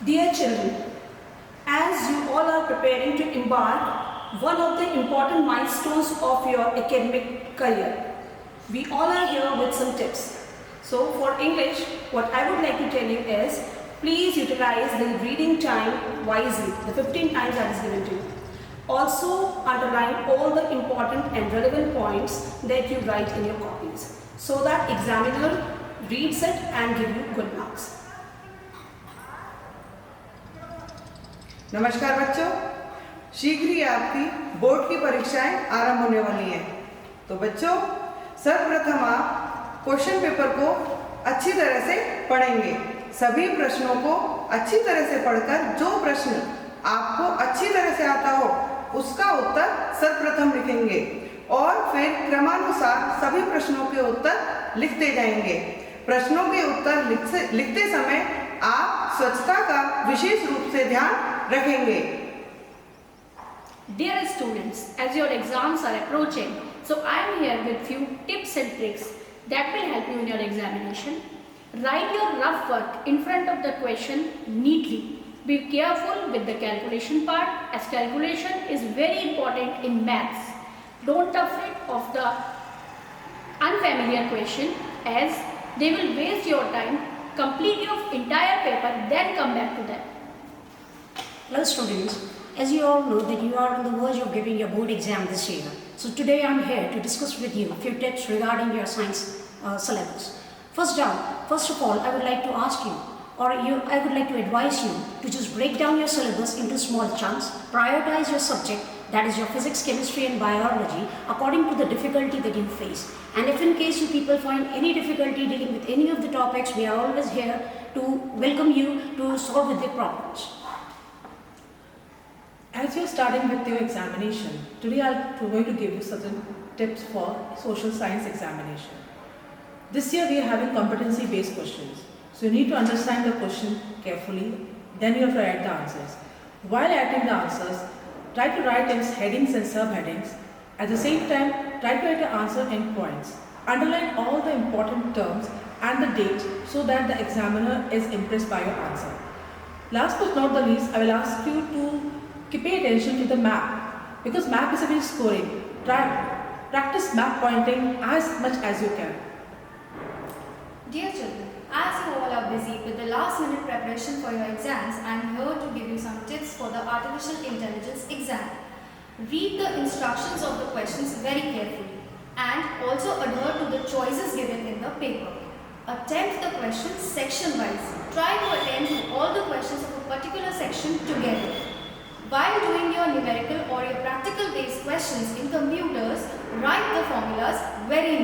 Dear children, as you all are preparing to embark one of the important milestones of your academic career, we all are here with some tips. So for English, what I would like to tell you is, please utilize the reading time wisely, the 15 times that is given to you. Also underline all the important and relevant points that you write in your copies, so that examiner reads it and give you good marks. नमस्कार बच्चों, शीघ्र ही आपकी board की परीक्षाएं आरंभ होने वाली हैं। तो बच्चों, सर्वप्रथम आप क्वेश्चन पेपर को अच्छी तरह से पढ़ेंगे। सभी प्रश्नों को अच्छी तरह से पढ़कर जो प्रश्न आपको अच्छी तरह से आता हो उसका उत्तर सर्वप्रथम लिखेंगे और फिर क्रमानुसार सभी प्रश्नों के उत्तर लिखते जाएंगे। प्रश्नों के उत्तर लिखते समय आप स्वच्छता का विशेष रूप से ध्यान रखेंगे। Dear students, as your exams are approaching, so I am here with few tips and tricks that will help you in your examination. Write your rough work in front of the question neatly. Be careful with the calculation part, as calculation is very important in maths. Don't afraid of the unfamiliar question, as they will waste your time. Complete your entire paper, then come back to them. Hello students, as you all know that you are on the verge of giving your board exam this year. So today I am here to discuss with you a few tips regarding your science syllabus. First of all, I would like to ask you, I would like to advise you to just break down your syllabus into small chunks, prioritize your subject, that is your physics, chemistry and biology, according to the difficulty that you face. And if in case you people find any difficulty dealing with any of the topics, we are always here to welcome you to solve with the problems. As you're starting with your examination, today I'm going to give you certain tips for social science examination. This year we are having competency-based questions. So you need to understand the question carefully, then you have to write the answers. While writing the answers, try to write in headings and subheadings. At the same time, try to write the answer in points. Underline all the important terms and the date so that the examiner is impressed by your answer. Last but not the least, I will ask you to pay attention to the map, because map is a very scoring. Practice map pointing as much as you can. Dear children, as you all are busy with the last minute preparation for your exams, I am here to give you some tips for the artificial intelligence exam. Read the instructions of the questions very carefully and also adhere to the choices given in the paper. Attempt the questions section wise. Try to attend to all the questions of a particular section together. While doing your numerical or your practical based questions in computers, write the formulas very